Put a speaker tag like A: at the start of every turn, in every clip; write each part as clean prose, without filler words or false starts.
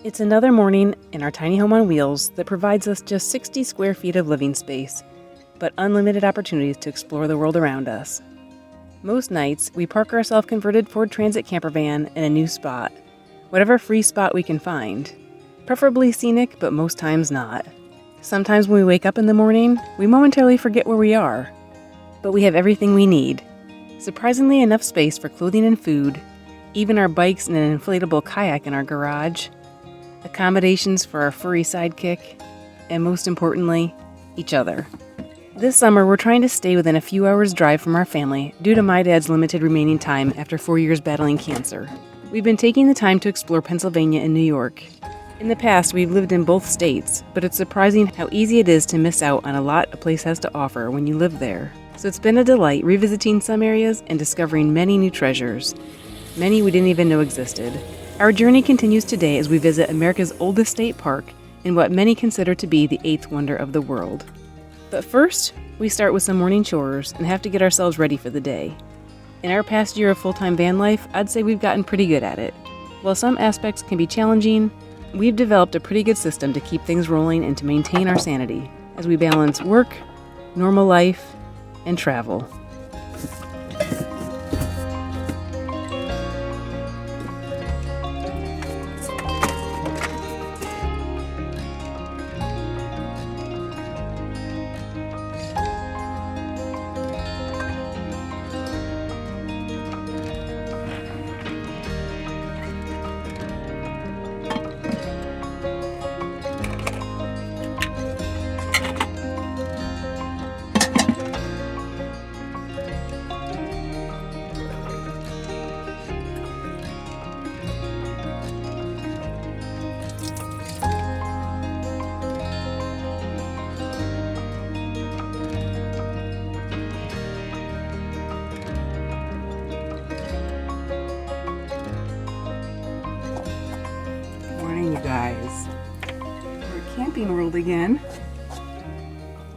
A: It's another morning in our tiny home on wheels that provides us just 60 square feet of living space, but unlimited opportunities to explore the world around us. Most nights, we park our self-converted Ford Transit camper van in a new spot, whatever free spot we can find. Preferably scenic, but most times not. Sometimes when we wake up in the morning, we momentarily forget where we are. But we have everything we need. Surprisingly enough space for clothing and food, even our bikes and an inflatable kayak in our garage, accommodations for our furry sidekick, and most importantly, each other. This summer, we're trying to stay within a few hours' drive from our family due to my dad's limited remaining time after 4 years battling cancer. We've been taking the time to explore Pennsylvania and New York. In the past, we've lived in both states, but it's surprising how easy it is to miss out on a lot a place has to offer when you live there. So it's been a delight revisiting some areas and discovering many new treasures, many we didn't even know existed. Our journey continues today as we visit America's oldest state park in what many consider to be the eighth wonder of the world. But first, we start with some morning chores and have to get ourselves ready for the day. In our past year of full-time van life, I'd say we've gotten pretty good at it. While some aspects can be challenging, we've developed a pretty good system to keep things rolling and to maintain our sanity as we balance work, normal life, and travel. You guys, we're at Camping World again.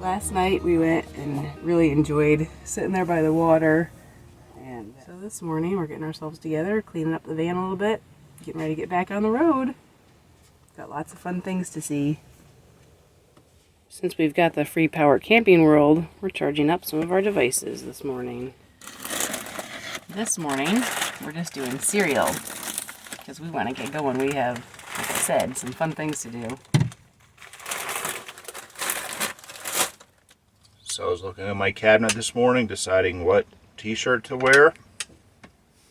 A: Last night we went and really enjoyed sitting there by the water, and so this morning we're getting ourselves together, cleaning up the van a little bit, getting ready to get back on the road. Got lots of fun things to see. Since we've got the free power at Camping World, we're charging up some of our devices this morning. This morning we're just doing cereal because we want to get going. We have, like I said, some fun things to do.
B: So I was looking at my cabinet this morning, deciding what t-shirt to wear.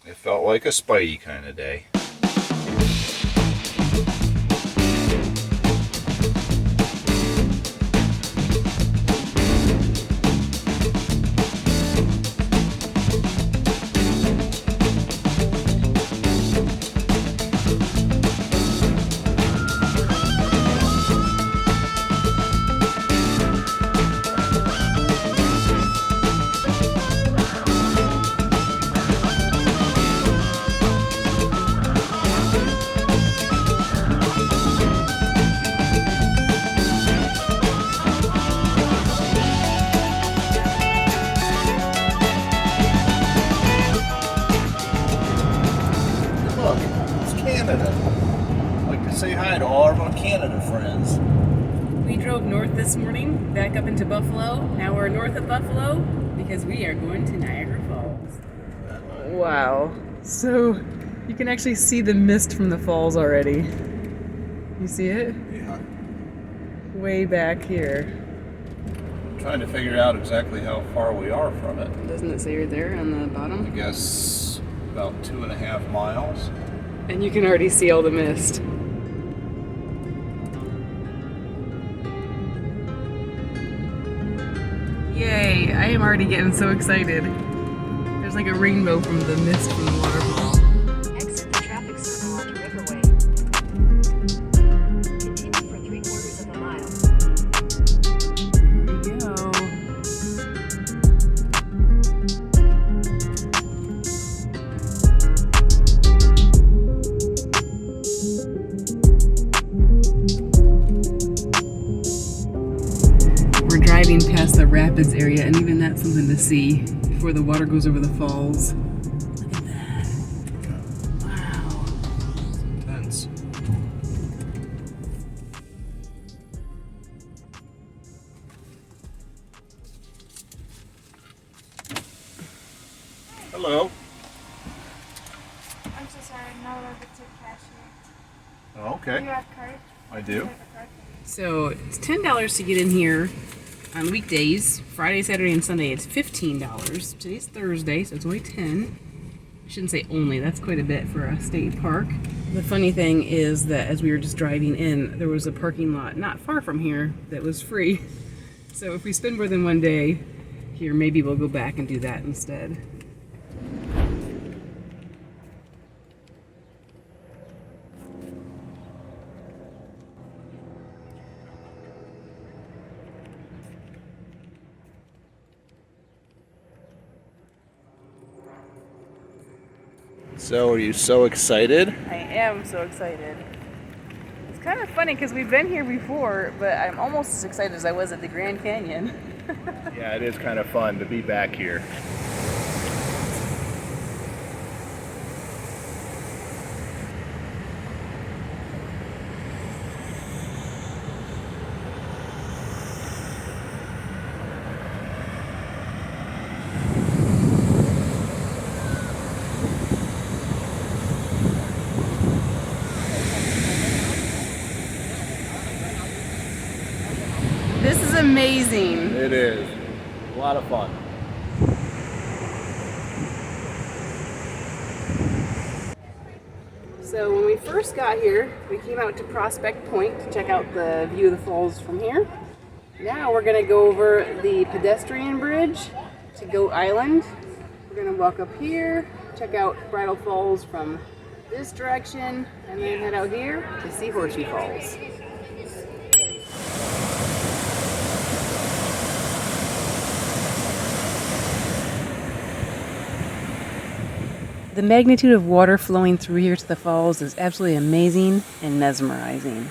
B: It felt like a Spidey kind of day. I'd like to say hi to all of our Canada friends.
A: We drove north this morning, back up into Buffalo. Now we're north of Buffalo because we are going to Niagara Falls. Wow. So you can actually see the mist from the falls already. You see it?
B: Yeah.
A: Way back here.
B: I'm trying to figure out exactly how far we are from it.
A: Doesn't it say right there on the bottom?
B: I guess about 2.5 miles.
A: And you can already see all the mist. Yay! I am already getting so excited. There's like a rainbow from the mist from the waterfall.
C: Exit the traffic circle onto Riverway. Continue for 3/4 of a mile.
A: There you go. We're driving past the rapids area, and even that's something to see before the water goes over the falls. Look at that. Wow.
B: Intense. Hello.
D: I'm so sorry, I'm not allowed to take cash here.
B: Oh,
D: Do
B: okay.
D: you have card?
B: I do.
A: So it's $10 to get in here on weekdays. Friday, Saturday, and Sunday it's $15. Today's Thursday, so it's only 10. I shouldn't say only, that's quite a bit for a state park. The funny thing is that as we were just driving in, there was a parking lot not far from here that was free. So if we spend more than one day here, maybe we'll go back and do that instead.
B: So, are you so excited?
A: I am so excited. It's kind of funny because we've been here before, but I'm almost as excited as I was at the Grand Canyon.
B: Yeah, it is kind of fun to be back here.
A: This is amazing.
B: It is. A lot of fun.
A: So when we first got here, we came out to Prospect Point to check out the view of the falls from here. Now we're gonna go over the pedestrian bridge to Goat Island. We're gonna walk up here, check out Bridal Falls from this direction, and then head out here to see Horseshoe Falls. The magnitude of water flowing through here to the falls is absolutely amazing and mesmerizing.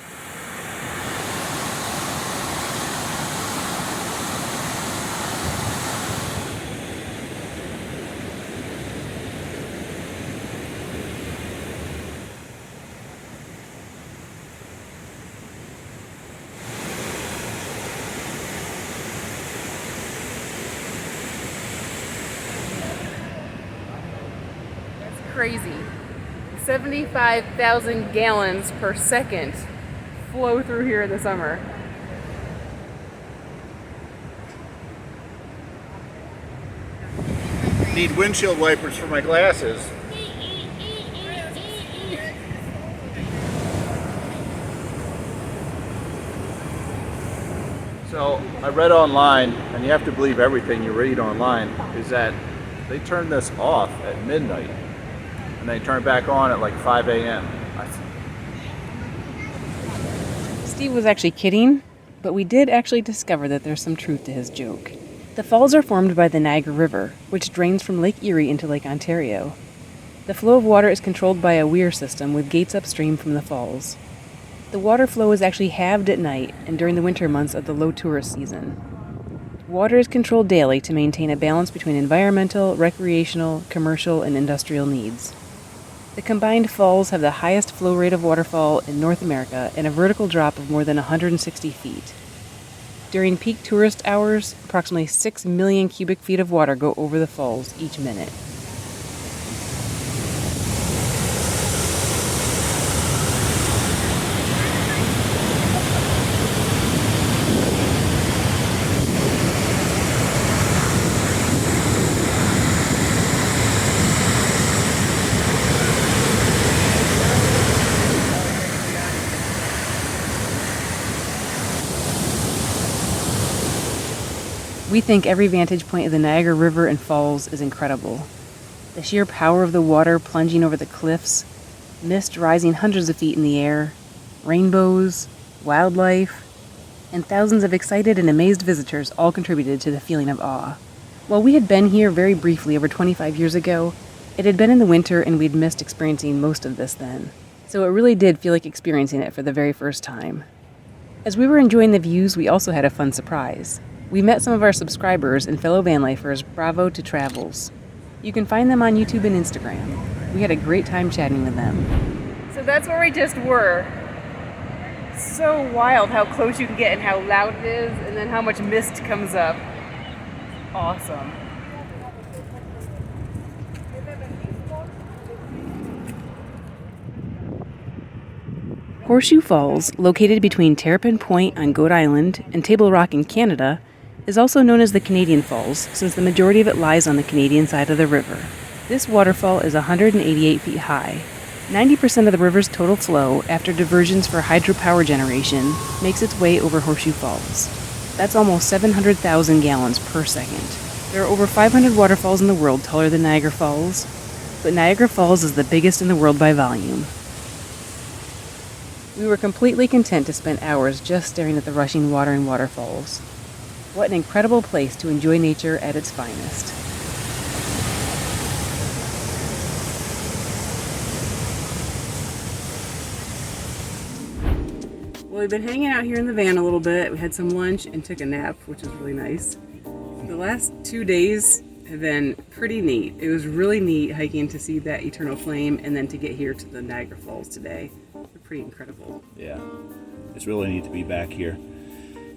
A: Crazy. 75,000 gallons per second flow through here in the summer.
B: Need windshield wipers for my glasses. So I read online, and you have to believe everything you read online, is that they turn this off at midnight and they turn it back on at like 5 a.m.
A: Steve was actually kidding, but we did actually discover that there's some truth to his joke. The falls are formed by the Niagara River, which drains from Lake Erie into Lake Ontario. The flow of water is controlled by a weir system with gates upstream from the falls. The water flow is actually halved at night and during the winter months of the low tourist season. Water is controlled daily to maintain a balance between environmental, recreational, commercial, and industrial needs. The combined falls have the highest flow rate of waterfall in North America and a vertical drop of more than 160 feet. During peak tourist hours, approximately 6 million cubic feet of water go over the falls each minute. We think every vantage point of the Niagara River and Falls is incredible. The sheer power of the water plunging over the cliffs, mist rising hundreds of feet in the air, rainbows, wildlife, and thousands of excited and amazed visitors all contributed to the feeling of awe. While we had been here very briefly over 25 years ago, it had been in the winter and we'd missed experiencing most of this then. So it really did feel like experiencing it for the very first time. As we were enjoying the views, we also had a fun surprise. We met some of our subscribers and fellow van lifers, Bravo to Travels. You can find them on YouTube and Instagram. We had a great time chatting with them. So that's where we just were. So wild how close you can get and how loud it is, and then how much mist comes up. Awesome. Horseshoe Falls, located between Terrapin Point on Goat Island and Table Rock in Canada, is also known as the Canadian Falls since the majority of it lies on the Canadian side of the river. This waterfall is 188 feet high. 90% of the river's total flow, after diversions for hydropower generation, makes its way over Horseshoe Falls. That's almost 700,000 gallons per second. There are over 500 waterfalls in the world taller than Niagara Falls, but Niagara Falls is the biggest in the world by volume. We were completely content to spend hours just staring at the rushing water and waterfalls. What an incredible place to enjoy nature at its finest. Well, we've been hanging out here in the van a little bit. We had some lunch and took a nap, which was really nice. The last 2 days have been pretty neat. It was really neat hiking to see that eternal flame and then to get here to the Niagara Falls today. They're pretty incredible.
B: Yeah, it's really neat to be back here.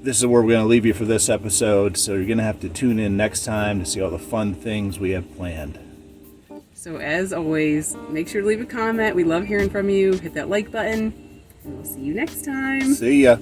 B: This is where we're going to leave you for this episode, so you're going to have to tune in next time to see all the fun things we have planned.
A: So as always, make sure to leave a comment. We love hearing from you. Hit that like button, and we'll see you next time.
B: See ya.